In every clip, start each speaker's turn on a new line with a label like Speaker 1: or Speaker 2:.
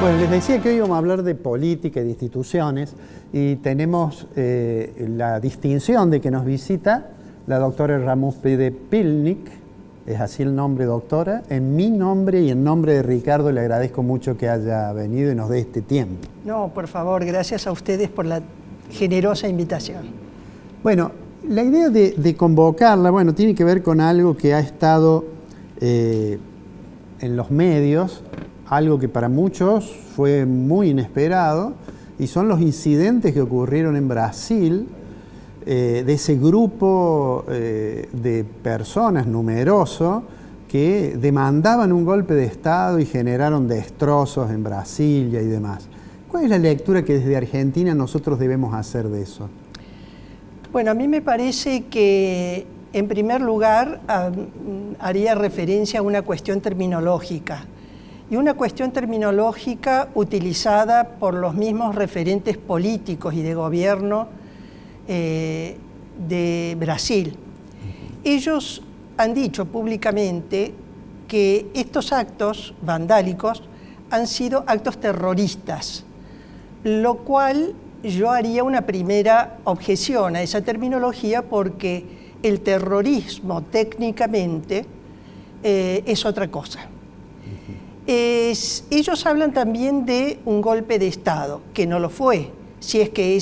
Speaker 1: Bueno, les decía que hoy vamos a hablar de política y de instituciones y tenemos la distinción de que nos visita la doctora Ramos Pide Pilnik, es así el nombre, doctora. En mi nombre y en nombre de Ricardo le agradezco mucho que haya venido y nos dé este tiempo.
Speaker 2: No, por favor, gracias a ustedes por la generosa invitación.
Speaker 1: Bueno, la idea de convocarla, bueno, tiene que ver con algo que ha estado en los medios, algo que para muchos fue muy inesperado, y son los incidentes que ocurrieron en Brasil, de ese grupo de personas numeroso que demandaban un golpe de Estado y generaron destrozos en Brasilia y demás. ¿Cuál es la lectura que desde Argentina nosotros debemos hacer de eso?
Speaker 2: Bueno, a mí me parece que, en primer lugar, haría referencia a una cuestión terminológica. Y una cuestión terminológica utilizada por los mismos referentes políticos y de gobierno de Brasil. Ellos han dicho públicamente que estos actos vandálicos han sido actos terroristas, lo cual yo haría una primera objeción a esa terminología porque el terrorismo técnicamente es otra cosa. Ellos hablan también de un golpe de Estado, que no lo fue, si es que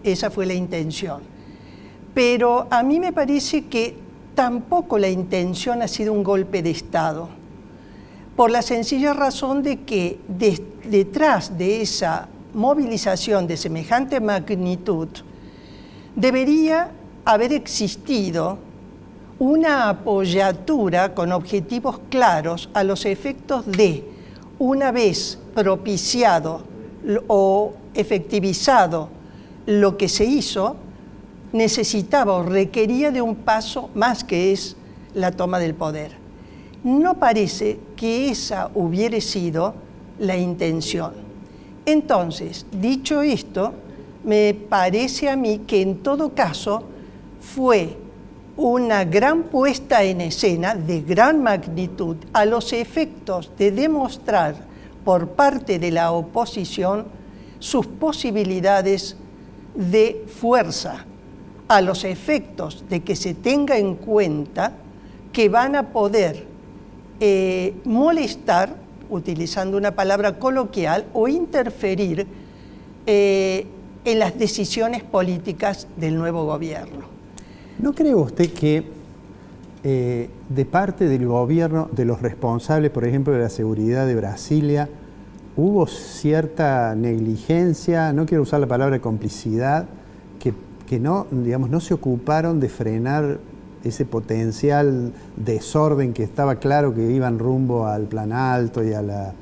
Speaker 2: esa fue la intención. Pero a mí me parece que tampoco la intención ha sido un golpe de Estado, por la sencilla razón de que detrás de esa movilización de semejante magnitud debería haber existido una apoyatura con objetivos claros a los efectos de, una vez propiciado o efectivizado lo que se hizo, necesitaba o requería de un paso más, que es la toma del poder. No parece que esa hubiera sido la intención. Entonces, dicho esto, me parece a mí que en todo caso fue una gran puesta en escena de gran magnitud a los efectos de demostrar por parte de la oposición sus posibilidades de fuerza, a los efectos de que se tenga en cuenta que van a poder molestar, utilizando una palabra coloquial, o interferir en las decisiones políticas del nuevo gobierno.
Speaker 1: ¿No cree usted que de parte del gobierno, de los responsables, por ejemplo, de la seguridad de Brasilia, hubo cierta negligencia, no quiero usar la palabra complicidad, que no, digamos, no se ocuparon de frenar ese potencial desorden que estaba claro que iban rumbo al Planalto y al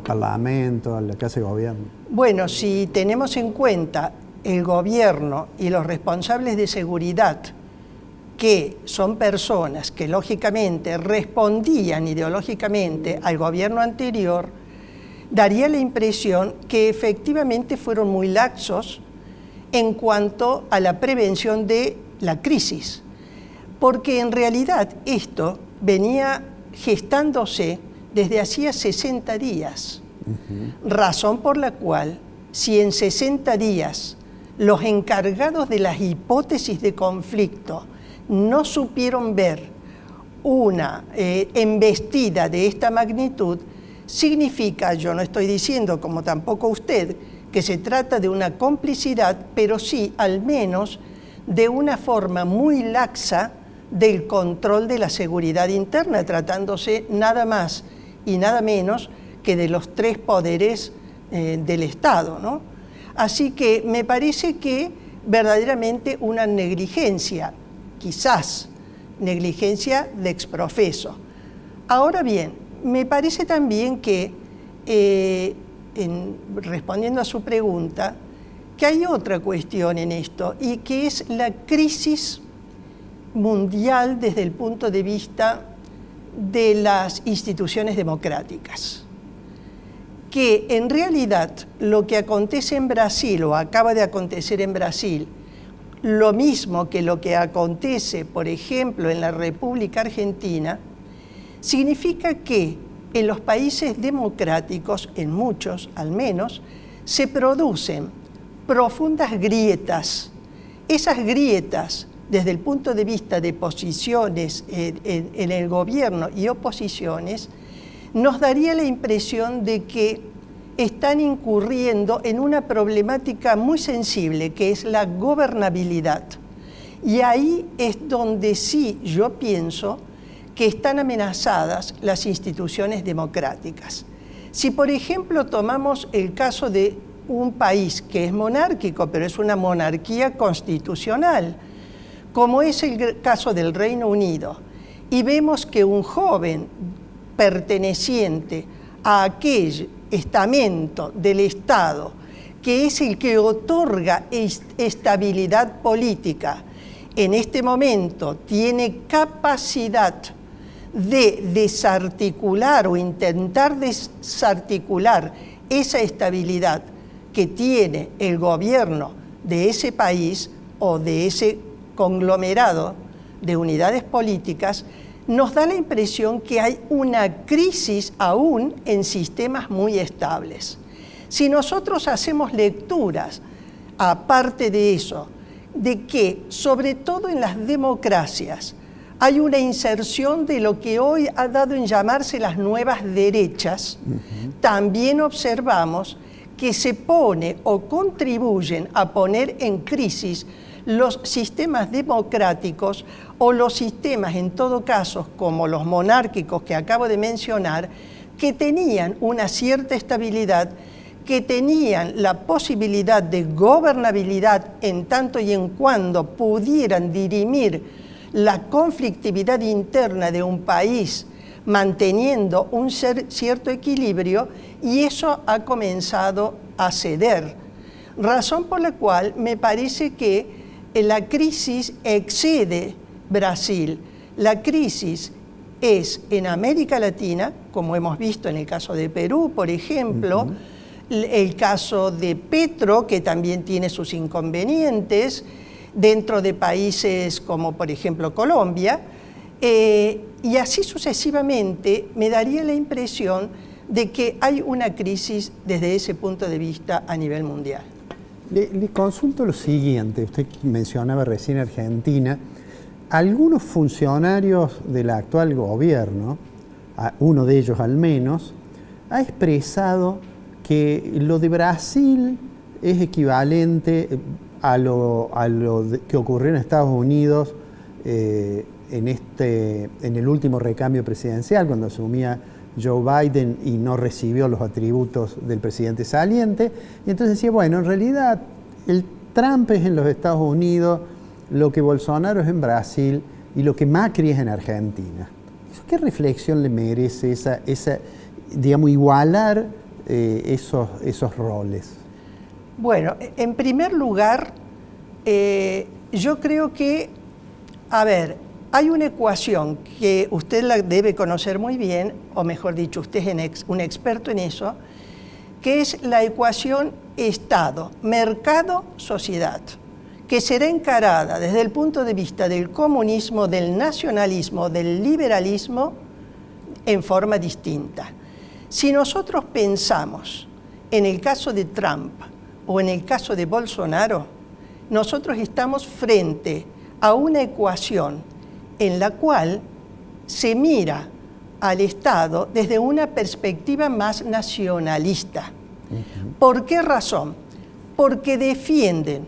Speaker 1: Parlamento, a la Casa de Gobierno?
Speaker 2: Bueno, si tenemos en cuenta el gobierno y los responsables de seguridad, que son personas que lógicamente respondían ideológicamente al gobierno anterior, daría la impresión que efectivamente fueron muy laxos en cuanto a la prevención de la crisis, porque en realidad esto venía gestándose desde hacía 60 días, razón por la cual, si en 60 días los encargados de las hipótesis de conflicto no supieron ver una embestida de esta magnitud, significa, yo no estoy diciendo, como tampoco usted, que se trata de una complicidad, pero sí, al menos, de una forma muy laxa del control de la seguridad interna, tratándose nada más y nada menos que de los tres poderes del Estado, ¿no? Así que me parece que verdaderamente una negligencia, quizás negligencia de exprofeso. Ahora bien, me parece también que, respondiendo a su pregunta, que hay otra cuestión en esto, y que es la crisis mundial desde el punto de vista de las instituciones democráticas. Que en realidad lo que acontece en Brasil o acaba de acontecer en Brasil, lo mismo que lo que acontece, por ejemplo, en la República Argentina, significa que en los países democráticos, en muchos al menos, se producen profundas grietas. Esas grietas, desde el punto de vista de posiciones en el gobierno y oposiciones, nos daría la impresión de que están incurriendo en una problemática muy sensible, que es la gobernabilidad. Y ahí es donde sí yo pienso que están amenazadas las instituciones democráticas. Si, por ejemplo, tomamos el caso de un país que es monárquico, pero es una monarquía constitucional, como es el caso del Reino Unido, y vemos que un joven perteneciente a aquel estamento del Estado, que es el que otorga estabilidad política, en este momento tiene capacidad de desarticular o intentar desarticular esa estabilidad que tiene el gobierno de ese país o de ese conglomerado de unidades políticas, nos da la impresión que hay una crisis aún en sistemas muy estables. Si nosotros hacemos lecturas, aparte de eso, de que sobre todo en las democracias hay una inserción de lo que hoy ha dado en llamarse las nuevas derechas, también observamos que se pone o contribuyen a poner en crisis los sistemas democráticos o los sistemas, en todo caso, como los monárquicos que acabo de mencionar, que tenían una cierta estabilidad, que tenían la posibilidad de gobernabilidad en tanto y en cuando pudieran dirimir la conflictividad interna de un país manteniendo un cierto equilibrio, y eso ha comenzado a ceder. Razón por la cual me parece que la crisis excede Brasil. La crisis es en América Latina, como hemos visto en el caso de Perú, por ejemplo, el caso de Petro, que también tiene sus inconvenientes, dentro de países como por ejemplo Colombia, y así sucesivamente. Me daría la impresión de que hay una crisis desde ese punto de vista a nivel mundial.
Speaker 1: Le consulto lo siguiente, usted mencionaba recién Argentina. Algunos funcionarios del actual gobierno, uno de ellos al menos, ha expresado que lo de Brasil es equivalente a lo que ocurrió en Estados Unidos en el último recambio presidencial, cuando asumía Joe Biden y no recibió los atributos del presidente saliente. Y entonces decía, bueno, en realidad el Trump es en los Estados Unidos, lo que Bolsonaro es en Brasil y lo que Macri es en Argentina. ¿Qué reflexión le merece esa digamos, igualar esos roles?
Speaker 2: Bueno, en primer lugar, yo creo que, hay una ecuación que usted la debe conocer muy bien, o mejor dicho, usted es un experto en eso, que es la ecuación Estado, mercado, sociedad, que será encarada desde el punto de vista del comunismo, del nacionalismo, del liberalismo, en forma distinta. Si nosotros pensamos en el caso de Trump o en el caso de Bolsonaro, nosotros estamos frente a una ecuación en la cual se mira al Estado desde una perspectiva más nacionalista. ¿Por qué razón? Porque defienden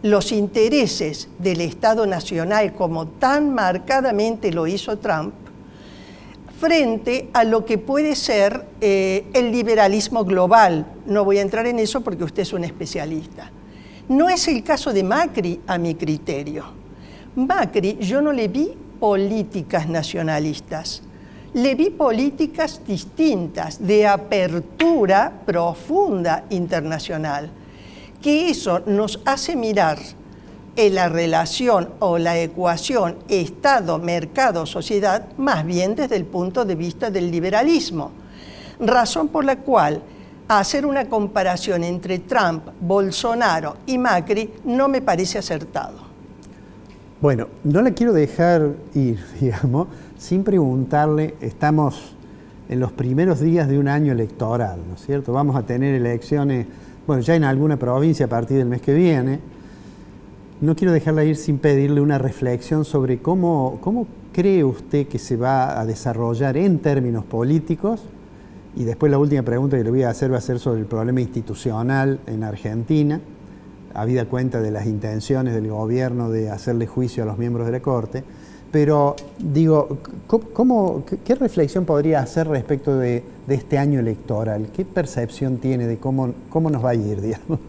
Speaker 2: los intereses del Estado nacional, como tan marcadamente lo hizo Trump, frente a lo que puede ser el liberalismo global. No voy a entrar en eso porque usted es un especialista. No es el caso de Macri, a mi criterio. Macri, yo no le vi políticas nacionalistas, le vi políticas distintas, de apertura profunda internacional, que eso nos hace mirar en la relación o la ecuación Estado, mercado, sociedad, más bien desde el punto de vista del liberalismo. Razón por la cual hacer una comparación entre Trump, Bolsonaro y Macri no me parece acertado.
Speaker 1: Bueno, no la quiero dejar ir, digamos, sin preguntarle, estamos en los primeros días de un año electoral, ¿no es cierto? Vamos a tener elecciones, bueno, ya en alguna provincia a partir del mes que viene. No quiero dejarla ir sin pedirle una reflexión sobre cómo cree usted que se va a desarrollar en términos políticos. Y después la última pregunta que le voy a hacer va a ser sobre el problema institucional en Argentina, habida cuenta de las intenciones del gobierno de hacerle juicio a los miembros de la Corte. Pero digo, ¿qué reflexión podría hacer respecto de este año electoral? ¿Qué percepción tiene de cómo nos va a ir, digamos?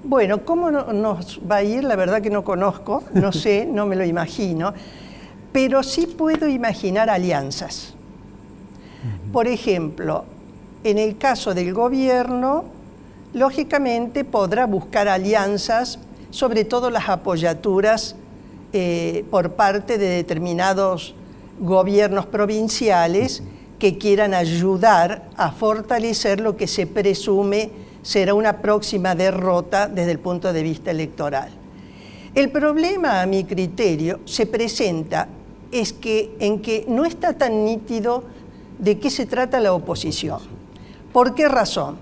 Speaker 2: Bueno, ¿cómo nos va a ir? La verdad que no conozco, no sé, no me lo imagino, pero sí puedo imaginar alianzas. Por ejemplo, en el caso del gobierno, lógicamente podrá buscar alianzas, sobre todo las apoyaturas por parte de determinados gobiernos provinciales que quieran ayudar a fortalecer lo que se presume será una próxima derrota desde el punto de vista electoral. El problema, a mi criterio, se presenta en que no está tan nítido de qué se trata la oposición. ¿Por qué razón?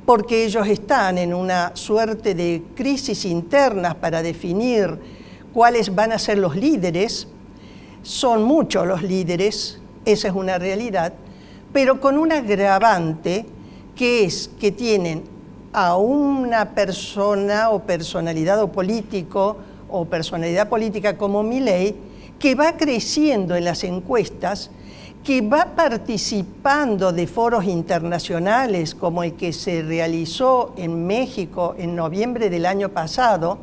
Speaker 2: Porque ellos están en una suerte de crisis internas para definir cuáles van a ser los líderes. Son muchos los líderes, esa es una realidad, pero con un agravante que es que tienen a una persona o personalidad o político o personalidad política como Milei, que va creciendo en las encuestas, que va participando de foros internacionales como el que se realizó en México en noviembre del año pasado,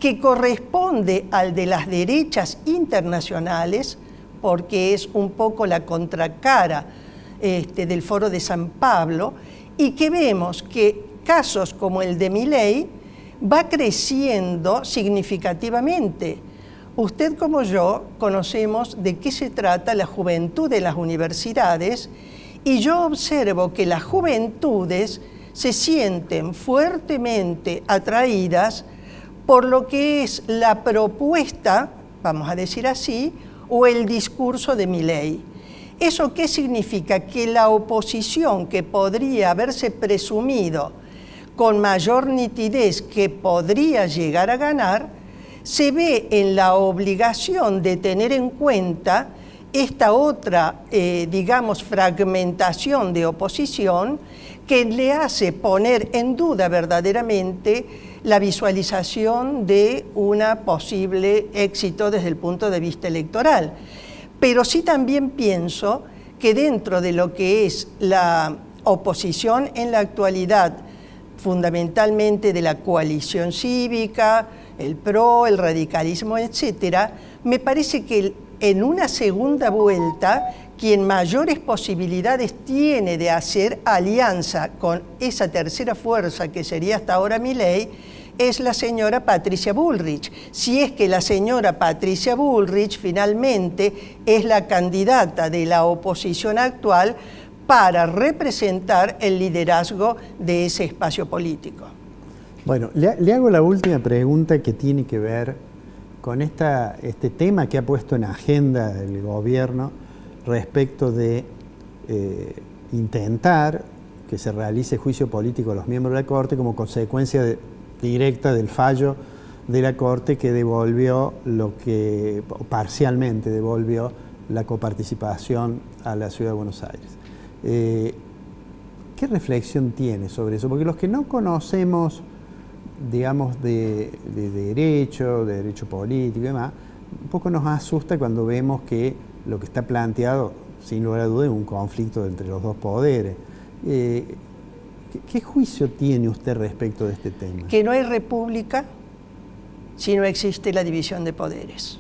Speaker 2: que corresponde al de las derechas internacionales, porque es un poco la contracara del Foro de San Pablo, y que vemos que casos como el de Milei va creciendo significativamente. Usted como yo conocemos de qué se trata la juventud de las universidades, y yo observo que las juventudes se sienten fuertemente atraídas por lo que es la propuesta, vamos a decir así, o el discurso de Milei. ¿Eso qué significa? Que la oposición que podría haberse presumido con mayor nitidez que podría llegar a ganar, se ve en la obligación de tener en cuenta esta otra, digamos, fragmentación de oposición que le hace poner en duda verdaderamente la visualización de un posible éxito desde el punto de vista electoral. Pero sí también pienso que dentro de lo que es la oposición en la actualidad, fundamentalmente de la coalición cívica, el PRO, el radicalismo, etcétera, me parece que en una segunda vuelta, quien mayores posibilidades tiene de hacer alianza con esa tercera fuerza que sería hasta ahora Milei, es la señora Patricia Bullrich. Si es que la señora Patricia Bullrich finalmente es la candidata de la oposición actual para representar el liderazgo de ese espacio político.
Speaker 1: Bueno, le hago la última pregunta que tiene que ver con este tema que ha puesto en agenda el gobierno respecto de intentar que se realice juicio político a los miembros de la Corte como consecuencia directa del fallo de la Corte que devolvió parcialmente devolvió la coparticipación a la Ciudad de Buenos Aires. ¿Qué reflexión tiene sobre eso? Porque los que no conocemos, digamos, de derecho político y demás, un poco nos asusta cuando vemos que lo que está planteado, sin lugar a dudas, es un conflicto entre los dos poderes. ¿Qué juicio tiene usted respecto de este tema?
Speaker 2: Que no hay república si no existe la división de poderes.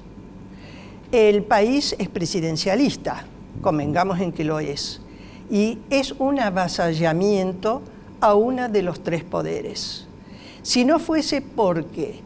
Speaker 2: El país es presidencialista, convengamos en que lo es, y es un avasallamiento a uno de los tres poderes. Si no fuese porque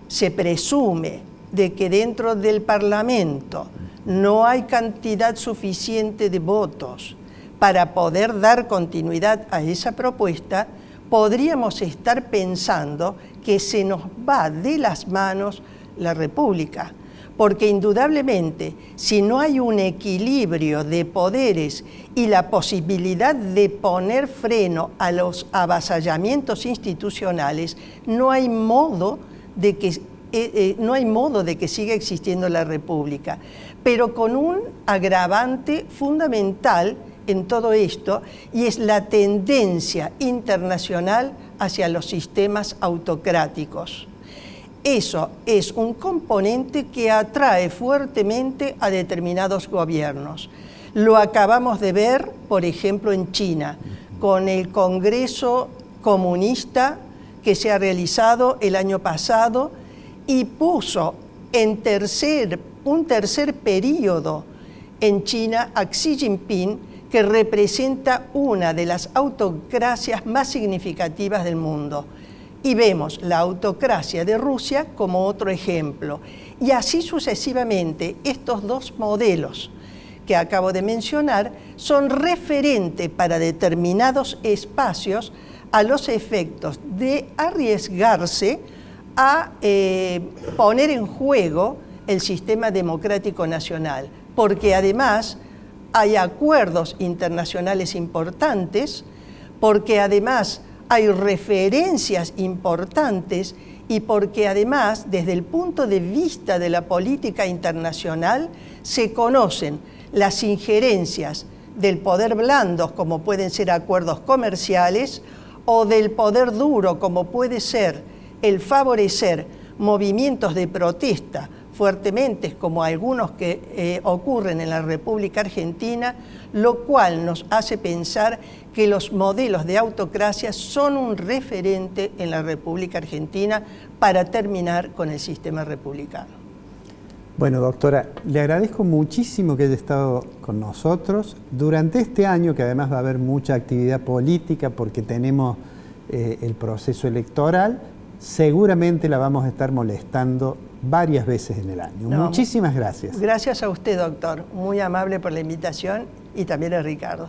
Speaker 2: se presume de que dentro del Parlamento no hay cantidad suficiente de votos para poder dar continuidad a esa propuesta, podríamos estar pensando que se nos va de las manos la República, porque indudablemente si no hay un equilibrio de poderes y la posibilidad de poner freno a los avasallamientos institucionales, no hay modo de que siga existiendo la República, pero con un agravante fundamental en todo esto, y es la tendencia internacional hacia los sistemas autocráticos. Eso es un componente que atrae fuertemente a determinados gobiernos. Lo acabamos de ver, por ejemplo, en China, con el Congreso Comunista que se ha realizado el año pasado y puso en un tercer periodo en China a Xi Jinping, que representa una de las autocracias más significativas del mundo. Y vemos la autocracia de Rusia como otro ejemplo. Y así sucesivamente, estos dos modelos que acabo de mencionar son referentes para determinados espacios a los efectos de arriesgarse a poner en juego el sistema democrático nacional, porque además hay acuerdos internacionales importantes, porque además hay referencias importantes y porque además, desde el punto de vista de la política internacional, se conocen las injerencias del poder blando, como pueden ser acuerdos comerciales, o del poder duro, como puede ser el favorecer movimientos de protesta fuertemente, como algunos que ocurren en la República Argentina, lo cual nos hace pensar que los modelos de autocracia son un referente en la República Argentina para terminar con el sistema republicano.
Speaker 1: Bueno, doctora, le agradezco muchísimo que haya estado con nosotros durante este año, que además va a haber mucha actividad política porque tenemos el proceso electoral. Seguramente la vamos a estar molestando varias veces en el año.
Speaker 2: No,
Speaker 1: muchísimas gracias.
Speaker 2: Gracias a usted, doctor. Muy amable por la invitación, y también a Ricardo.